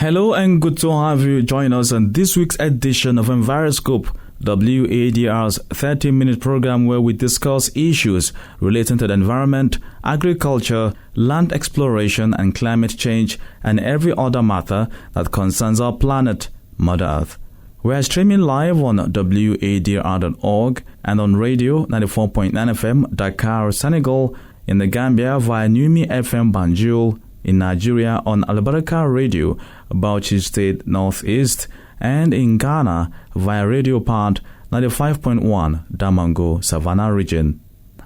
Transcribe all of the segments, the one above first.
Hello and good to have you join us on this week's edition of Enviroscope, WADR's 30-minute program where we discuss issues relating to the environment, agriculture, land exploration and climate change, and every other matter that concerns our planet, Mother Earth. We are streaming live on WADR.org and on radio 94.9 FM, Dakar, Senegal, in the Gambia via Numi FM Banjul, in Nigeria on Albaraka Radio, Bauchi State Northeast, and in Ghana via Radio Part 95.1, Damango, Savannah region.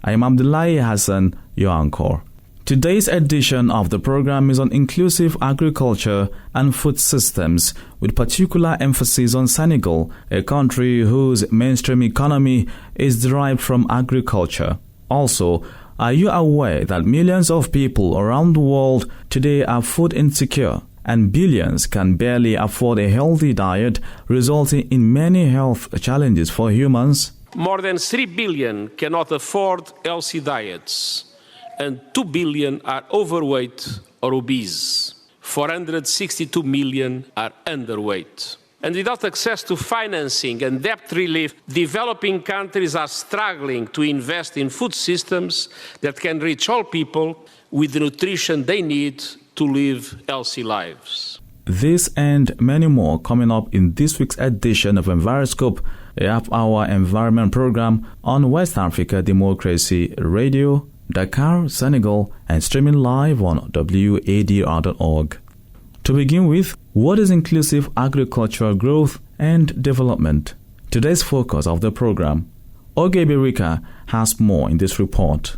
I am Abdullahi Hassan, your anchor. Today's edition of the program is on inclusive agriculture and food systems, with particular emphasis on Senegal, a country whose mainstream economy is derived from agriculture. Also, are you aware that millions of people around the world today are food insecure, and billions can barely afford a healthy diet, resulting in many health challenges for humans? More than 3 billion cannot afford healthy diets, and 2 billion are overweight or obese. 462 million are underweight. And without access to financing and debt relief, developing countries are struggling to invest in food systems that can reach all people with the nutrition they need to live healthy lives. This and many more coming up in this week's edition of Enviroscope, a half-hour environment program on West Africa Democracy Radio, Dakar, Senegal, and streaming live on WADR.org. To begin with, what is inclusive agricultural growth and development? Today's focus of the program. Ogebirika has more in this report.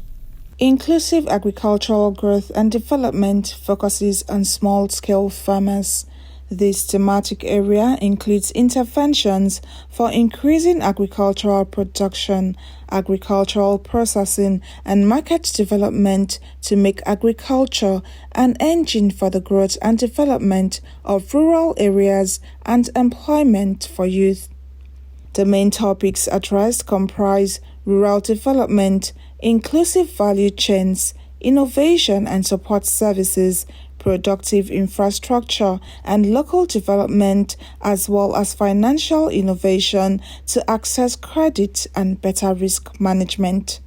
Inclusive agricultural growth and development focuses on small-scale farmers. This thematic area includes interventions for increasing agricultural production, agricultural processing, and market development to make agriculture an engine for the growth and development of rural areas and employment for youth. The main topics addressed comprise rural development, inclusive value chains, innovation and support services, productive infrastructure, and local development, as well as financial innovation to access credit and better risk management.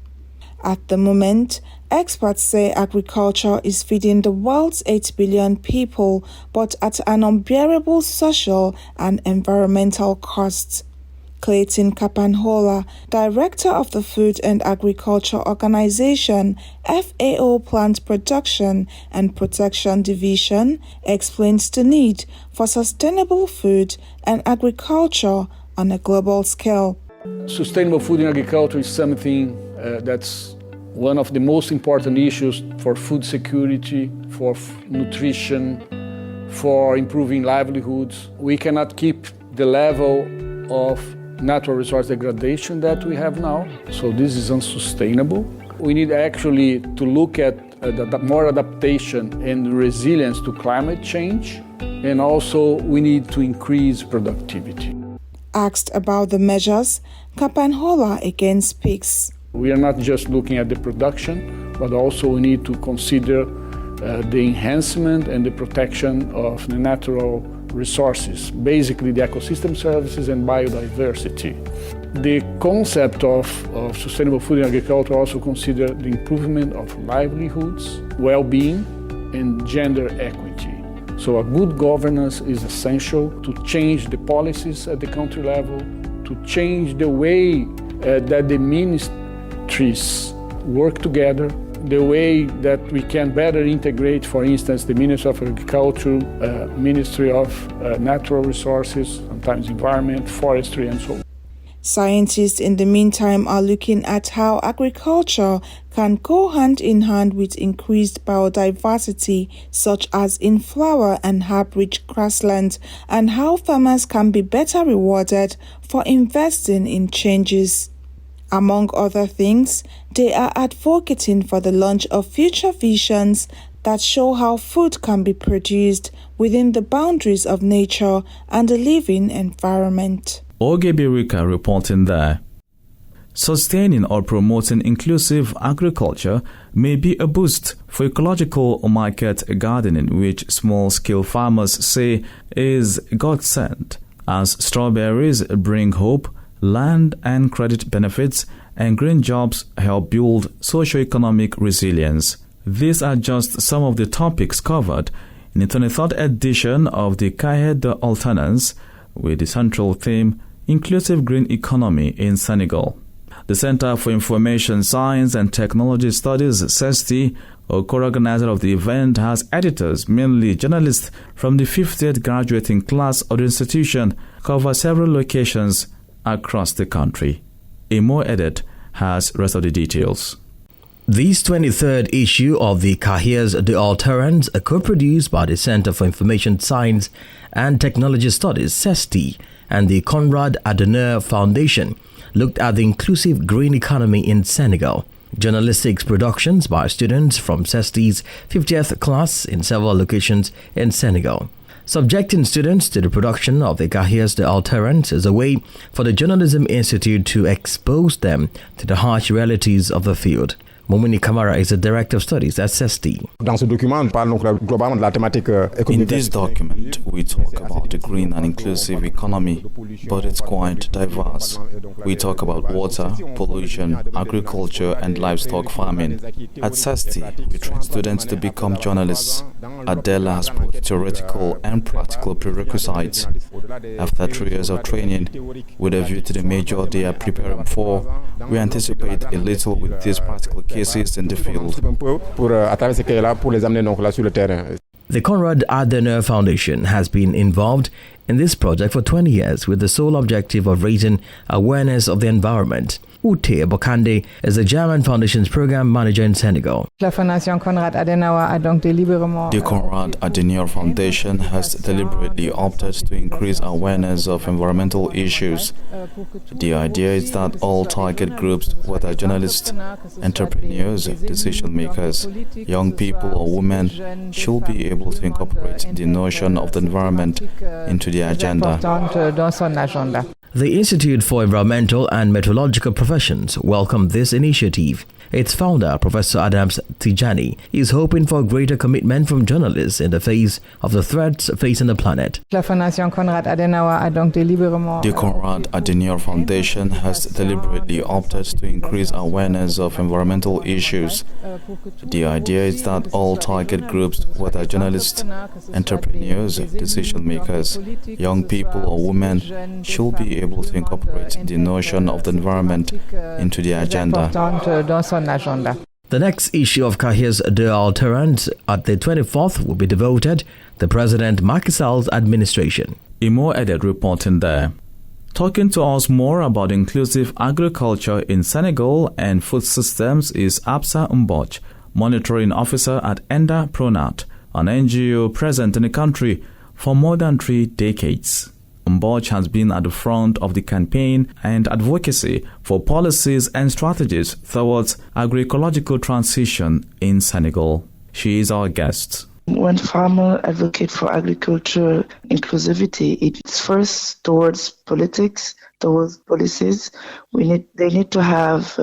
At the moment, experts say agriculture is feeding the world's 8 billion people, but at an unbearable social and environmental cost. Clayton Kapanhola, director of the Food and Agriculture Organization, FAO Plant Production and Protection Division, explains the need for sustainable food and agriculture on a global scale. Sustainable food in agriculture is something that's one of the most important issues for food security, for nutrition, for improving livelihoods. We cannot keep the level of natural resource degradation that we have now, so this is unsustainable. We need actually to look at more adaptation and resilience to climate change, and also we need to increase productivity. Asked about the measures, Kapanhola again speaks. We are not just looking at the production, but also we need to consider the enhancement and the protection of the natural resources, basically the ecosystem services and biodiversity. The concept of sustainable food in agriculture also considers the improvement of livelihoods, well-being, and gender equity. So a good governance is essential to change the policies at the country level, to change the way that the ministries work together, the way that we can better integrate, for instance, the Ministry of Agriculture, Ministry of Natural Resources, sometimes Environment, Forestry, and so on. Scientists in the meantime are looking at how agriculture can go hand in hand with increased biodiversity, such as in flower and herb-rich grasslands, and how farmers can be better rewarded for investing in changes. Among other things, they are advocating for the launch of future visions that show how food can be produced within the boundaries of nature and the living environment. Ogebirika reporting there. Sustaining or promoting inclusive agriculture may be a boost for ecological market gardening, which small-scale farmers say is godsend, as strawberries bring hope, land and credit benefits, and green jobs help build socio-economic resilience. These are just some of the topics covered in the 23rd edition of the Cahiers d'Alternance, with the central theme, Inclusive Green Economy in Senegal. The Center for Information Science and Technology Studies, CESTI, a co-organizer of the event, has editors, mainly journalists from the 50th graduating class of the institution, cover several locations across the country. Imo Edit has rest of the details. This 23rd issue of the Cahiers d'Alternance, co-produced by the Center for Information Science and Technology Studies, CESTI, and the Konrad Adenauer Foundation, looked at the inclusive green economy in Senegal. Journalistics productions by students from CESTI's 50th class in several locations in Senegal. Subjecting students to the production of the Cahiers d'Alternance is a way for the Journalism Institute to expose them to the harsh realities of the field. Momini Kamara is the Director of Studies at CESTI. In this document, we talk about the green and inclusive economy, but it's quite diverse. We talk about water, pollution, agriculture, and livestock farming. At CESTI, we train students to become journalists. Adela has both theoretical and practical prerequisites. After 3 years of training, with a view to the major they are preparing for, we anticipate a little with these practical cases in the field. The Konrad Adenauer Foundation has been involved in this project for 20 years with the sole objective of raising awareness of the environment. Ute Bokande is the German Foundation's program manager in Senegal. The Konrad Adenauer Foundation has deliberately opted to increase awareness of environmental issues. The idea is that all target groups, whether journalists, entrepreneurs, decision makers, young people or women, should be able to incorporate the notion of the environment into the agenda. The Institute for Environmental and Meteorological Professions welcomed this initiative. Its founder, Professor Adams Tijani, is hoping for greater commitment from journalists in the face of the threats facing the planet. The Konrad Adenauer Foundation has deliberately opted to increase awareness of environmental issues. The idea is that all target groups, whether journalists, entrepreneurs, decision makers, young people or women, should be able to incorporate the notion of the environment into the agenda. The next issue of Cahiers d'Alternance at the 24th will be devoted to President Macky Sall's administration. Imo Edet reporting there. Talking to us more about inclusive agriculture in Senegal and food systems is Absa Mboj, monitoring officer at Enda Pronat, an NGO present in the country for more than 3 decades. Mboj has been at the front of the campaign and advocacy for policies and strategies towards agroecological transition in Senegal. She is our guest. When farmers advocate for agriculture inclusivity, it's first towards politics, towards policies. They need to have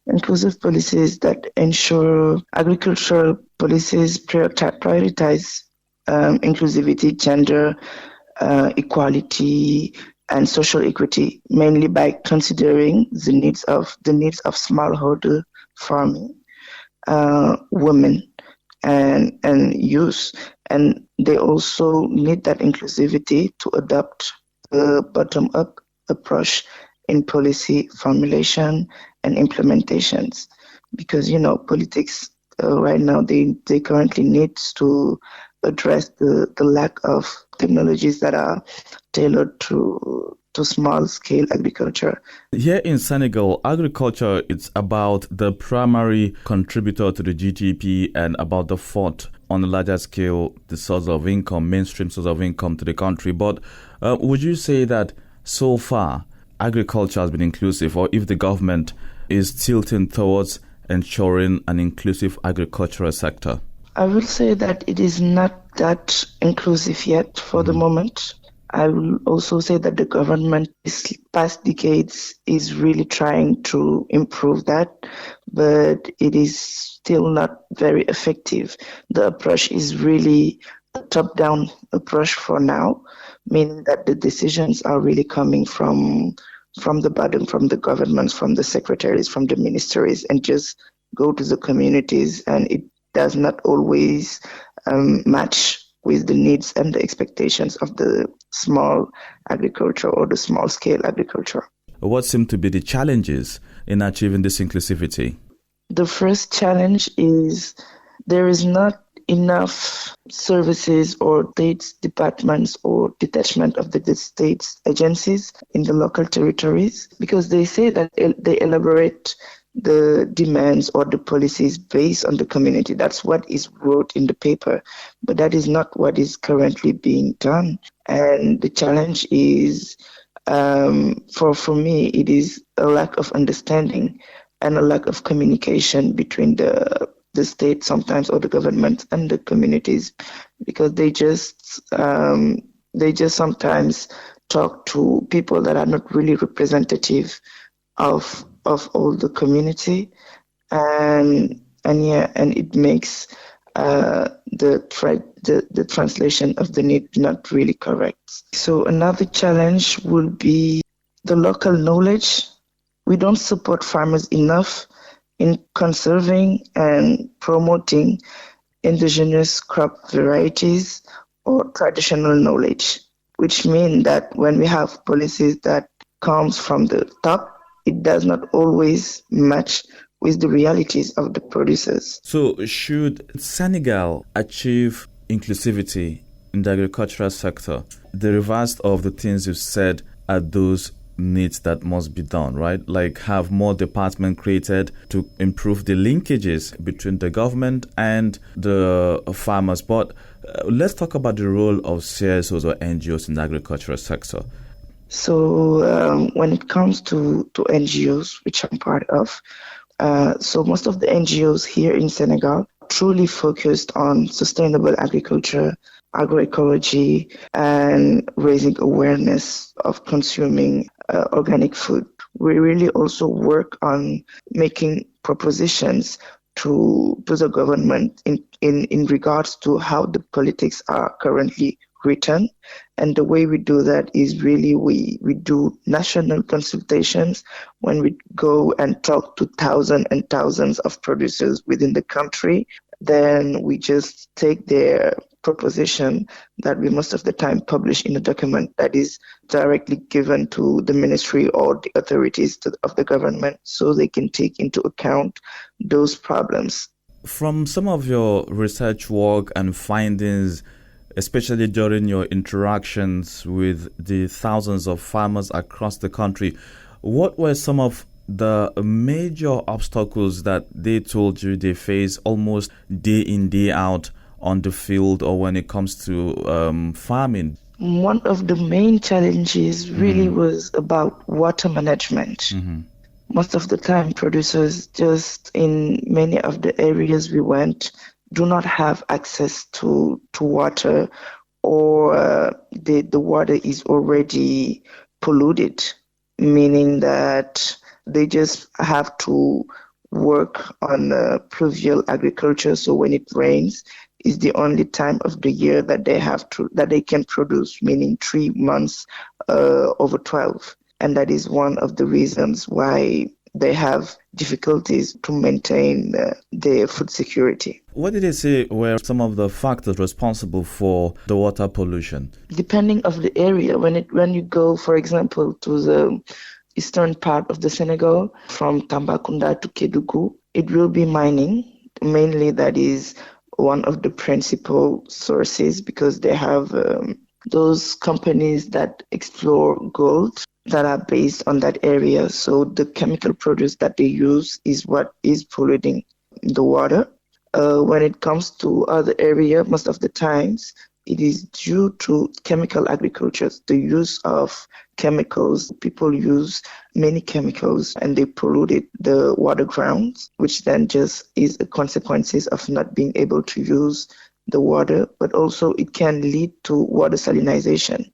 inclusive policies that ensure agricultural policies prioritize inclusivity, gender, equality and social equity, mainly by considering the needs of smallholder farming, women and youth, and they also need that inclusivity to adopt a bottom-up approach in policy formulation and implementations, because politics right now they currently need to address the lack of technologies that are tailored to small-scale agriculture. Here in Senegal, agriculture is about the primary contributor to the GDP and about the fourth on a larger scale, the source of income, mainstream source of income to the country. But would you say that so far agriculture has been inclusive, or if the government is tilting towards ensuring an inclusive agricultural sector? I will say that it is not that inclusive yet for the moment. I will also say that the government this past decades is really trying to improve that, but it is still not very effective. The approach is really a top-down approach for now, meaning that the decisions are really coming from the bottom, from the governments, from the secretaries, from the ministries, and just go to the communities, and it does not always match with the needs and the expectations of the small agriculture or the small scale agriculture. What seem to be the challenges in achieving this inclusivity? The first challenge is there is not enough services or state departments or detachment of the state agencies in the local territories, because they say that they elaborate the demands or the policies based on the community. That's what is wrote in the paper, but that is not what is currently being done. And the challenge is, for me, it is a lack of understanding and a lack of communication between the state sometimes, or the government and the communities, because they just sometimes talk to people that are not really representative of all the community, and it makes the translation of the need not really correct. So another challenge will be the local knowledge. We don't support farmers enough in conserving and promoting indigenous crop varieties or traditional knowledge, which means that when we have policies that comes from the top, it does not always match with the realities of the producers. So should Senegal achieve inclusivity in the agricultural sector, the reverse of the things you said are those needs that must be done, right? Like have more departments created to improve the linkages between the government and the farmers. But let's talk about the role of CSOs or NGOs in the agricultural sector. So when it comes to NGOs, which I'm part of, so most of the NGOs here in Senegal truly focused on sustainable agriculture, agroecology, and raising awareness of consuming organic food. We really also work on making propositions to the government in regards to how the politics are currently written. And the way we do that is really we do national consultations when we go and talk to thousands and thousands of producers within the country. Then we just take their proposition that we most of the time publish in a document that is directly given to the ministry or the authorities of the government, so they can take into account those problems. From some of your research work and findings, especially during your interactions with the thousands of farmers across the country, what were some of the major obstacles that they told you they face almost day in, day out on the field or when it comes to farming? One of the main challenges really was about water management. Mm-hmm. Most of the time, producers just in many of the areas we went do not have access to water, or the water is already polluted, meaning that they just have to work on pluvial agriculture. So when it rains, is the only time of the year that they can produce, meaning 3 months over 12. And that is one of the reasons why they have difficulties to maintain their food security. What did they say were some of the factors responsible for the water pollution? Depending of the area, when you go, for example, to the eastern part of the Senegal, from Tambacounda to Kédougou, it will be mining. Mainly that is one of the principal sources, because they have those companies that explore gold that are based on that area. So the chemical produce that they use is what is polluting the water. When it comes to other area, most of the times it is due to chemical agriculture, the use of chemicals. People use many chemicals and they polluted the water grounds, which then just is a consequences of not being able to use the water, but also it can lead to water salinization.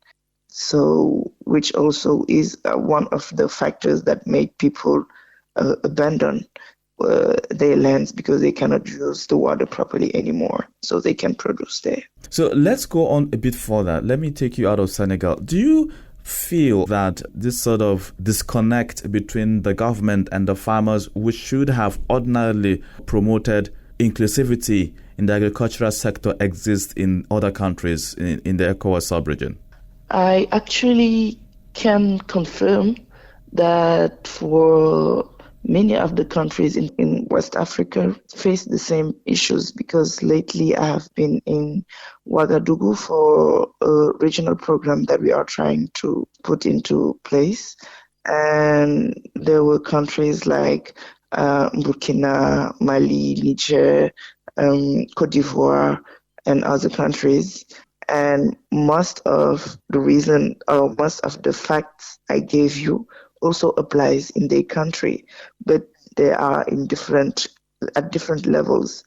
So, which also is one of the factors that make people abandon their lands because they cannot use the water properly anymore, so they can produce there. So let's go on a bit further. Let me take you out of Senegal. Do you feel that this sort of disconnect between the government and the farmers, which should have ordinarily promoted inclusivity in the agricultural sector, exists in other countries in the ECOWAS sub-region? I actually can confirm that for many of the countries in West Africa face the same issues, because lately I have been in Ouagadougou for a regional program that we are trying to put into place. And there were countries like Burkina, Mali, Niger, Cote d'Ivoire, and other countries. And most of the facts I gave you also applies in their country, but they are at different levels.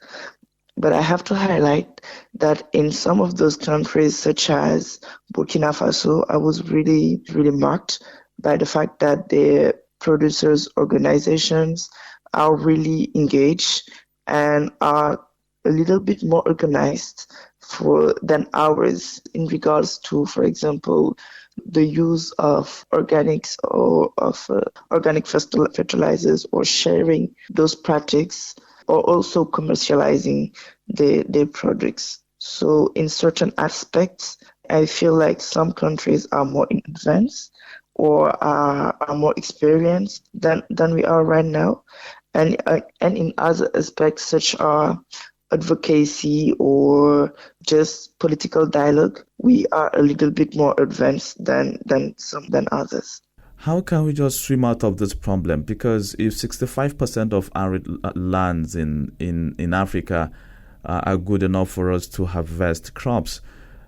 But I have to highlight that in some of those countries, such as Burkina Faso, I was really, really marked by the fact that their producers' organizations are really engaged and are a little bit more organized than ours in regards to, for example, the use of organics or of organic fertilizers, or sharing those practices, or also commercializing their products. So in certain aspects, I feel like some countries are more in advance or are more experienced than we are right now. And in other aspects, such as advocacy or just political dialogue, we are a little bit more advanced than others. How can we just swim out of this problem? Because if 65% of arid lands in Africa are good enough for us to harvest crops,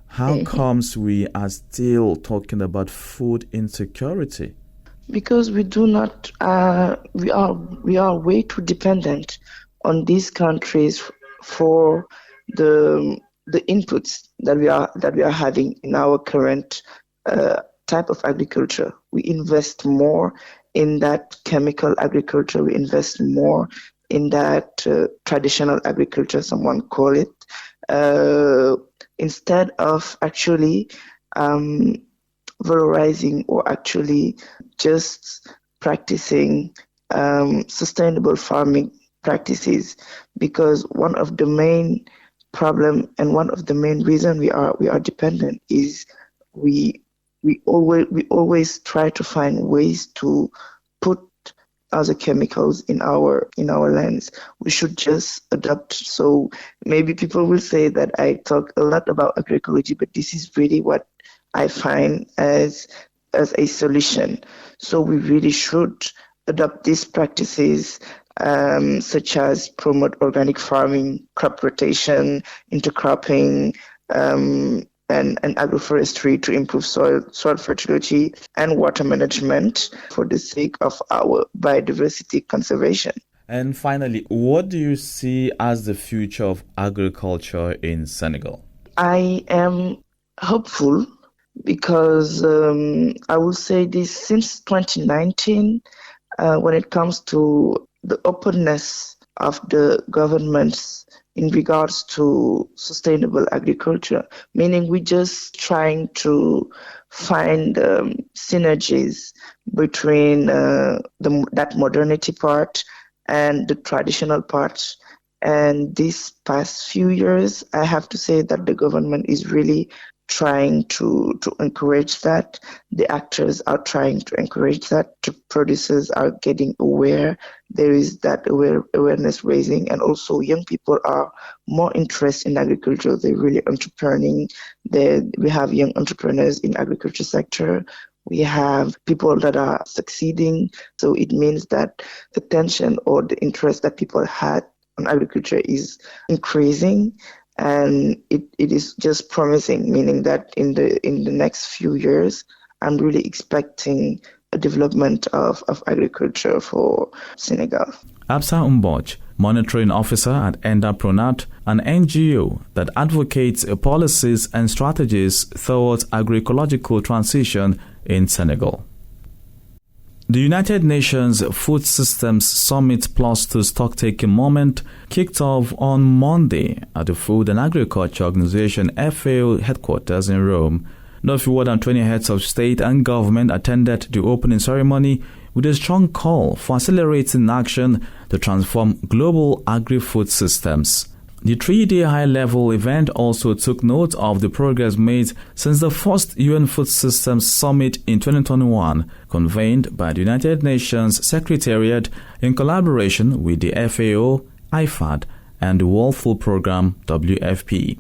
how comes we are still talking about food insecurity? Because we do not, we are way too dependent on these countries for the inputs that we are having in our current type of agriculture. We invest more in that chemical agriculture. We invest more in that traditional agriculture, someone call it, instead of actually valorizing or actually just practicing sustainable farming practices. Because one of the main problem and one of the main reason we are dependent is we always try to find ways to put other chemicals in our lands. We should just adapt. So maybe people will say that I talk a lot about agroecology, but this is really what I find as a solution. So we really should adopt these practices, such as promote organic farming, crop rotation, intercropping, and agroforestry to improve soil fertility and water management for the sake of our biodiversity conservation. And finally, what do you see as the future of agriculture in Senegal? I am hopeful because I will say this: since 2019, when it comes to the openness of the governments in regards to sustainable agriculture, meaning we're just trying to find synergies between that modernity part and the traditional part. And these past few years, I have to say that the government is really trying to encourage that. The actors are trying to encourage that. The producers are getting aware. There is that awareness raising, and also young people are more interested in agriculture. They're really entrepreneuring. We have young entrepreneurs in agriculture sector. We have people that are succeeding. So it means that the attention or the interest that people had on agriculture is increasing. And it is just promising, meaning that in the next few years, I'm really expecting a development of agriculture for Senegal. Absa Mboch, monitoring officer at Pronat, an NGO that advocates policies and strategies towards agroecological transition in Senegal. The United Nations Food Systems Summit Plus 2 stock-taking moment kicked off on Monday at the Food and Agriculture Organization FAO headquarters in Rome. No fewer than 20 heads of state and government attended the opening ceremony with a strong call for accelerating action to transform global agri-food systems. The 3-day high-level event also took note of the progress made since the first UN Food Systems Summit in 2021, convened by the United Nations Secretariat in collaboration with the FAO, IFAD, and the World Food Programme, WFP.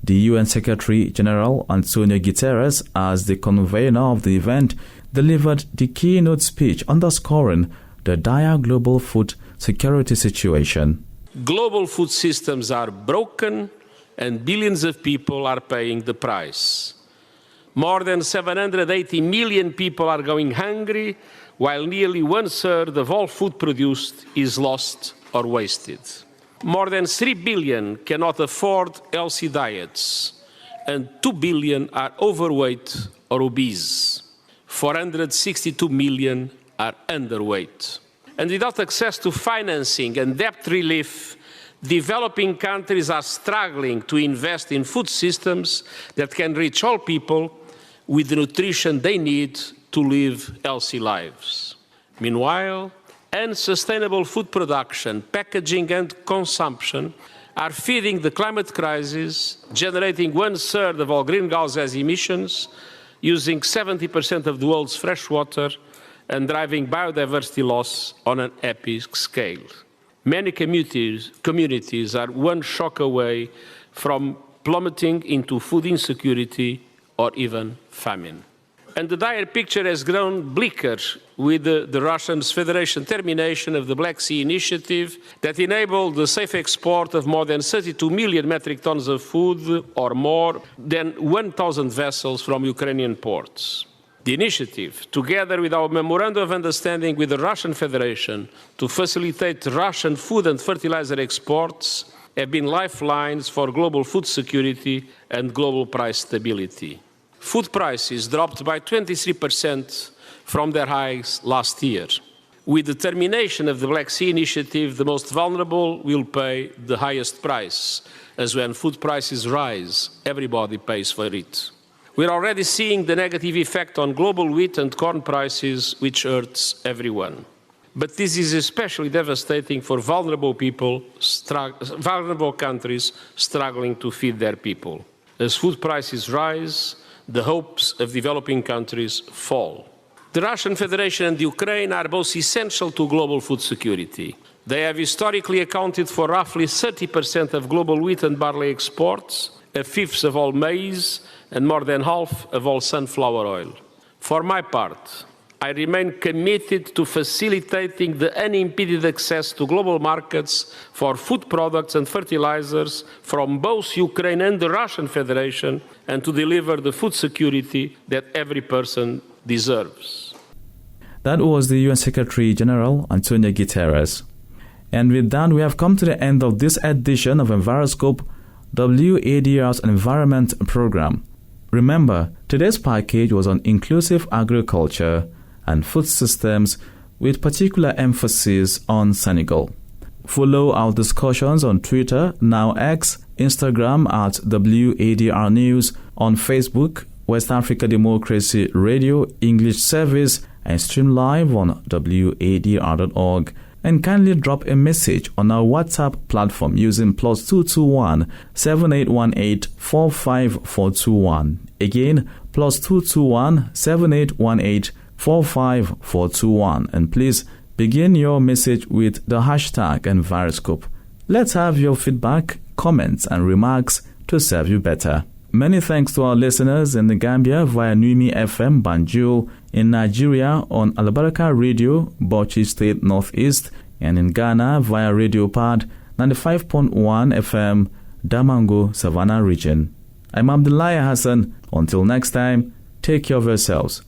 The UN Secretary-General Antonio Guterres, as the convener of the event, delivered the keynote speech underscoring the dire global food security situation. Global food systems are broken and billions of people are paying the price. More than 780 million people are going hungry, while nearly 1/3 of all food produced is lost or wasted. More than 3 billion cannot afford healthy diets, and 2 billion are overweight or obese. 462 million are underweight. And without access to financing and debt relief, developing countries are struggling to invest in food systems that can reach all people with the nutrition they need to live healthy lives. Meanwhile, unsustainable food production, packaging and consumption are feeding the climate crisis, generating 1/3 of all greenhouse gas emissions, using 70% of the world's fresh water, and driving biodiversity loss on an epic scale. Many communities are one shock away from plummeting into food insecurity or even famine. And the dire picture has grown bleaker with the Russian Federation termination of the Black Sea Initiative that enabled the safe export of more than 32 million metric tons of food, or more than 1,000 vessels from Ukrainian ports. The initiative, together with our Memorandum of Understanding with the Russian Federation to facilitate Russian food and fertilizer exports, have been lifelines for global food security and global price stability. Food prices dropped by 23% from their highs last year. With the termination of the Black Sea Initiative, the most vulnerable will pay the highest price, as when food prices rise, everybody pays for it. We're already seeing the negative effect on global wheat and corn prices, which hurts everyone. But this is especially devastating for vulnerable countries struggling to feed their people. As food prices rise, the hopes of developing countries fall. The Russian Federation and Ukraine are both essential to global food security. They have historically accounted for roughly 30% of global wheat and barley exports, 1/5 of all maize, and more than half of all sunflower oil. For my part, I remain committed to facilitating the unimpeded access to global markets for food products and fertilizers from both Ukraine and the Russian Federation, and to deliver the food security that every person deserves. That was the UN Secretary-General Antonio Guterres. And with that, we have come to the end of this edition of Enviroscope, WADR's Environment Program. Remember, today's package was on inclusive agriculture and food systems with particular emphasis on Senegal. Follow our discussions on Twitter, now X, Instagram at WADR News, on Facebook, West Africa Democracy Radio English Service, and stream live on WADR.org. And kindly drop a message on our WhatsApp platform using +221 7818 45421. Again, +221 7818 45421. And please begin your message with the hashtag Enviroscope. Let's have your feedback, comments, and remarks to serve you better. Many thanks to our listeners in the Gambia via Numi FM Banjul, in Nigeria on Albaraka Radio, Bauchi State Northeast, and in Ghana via Radio Pad 95.1 FM, Damango, Savannah region. I'm Abdullah Hassan. Until next time, take care of yourselves.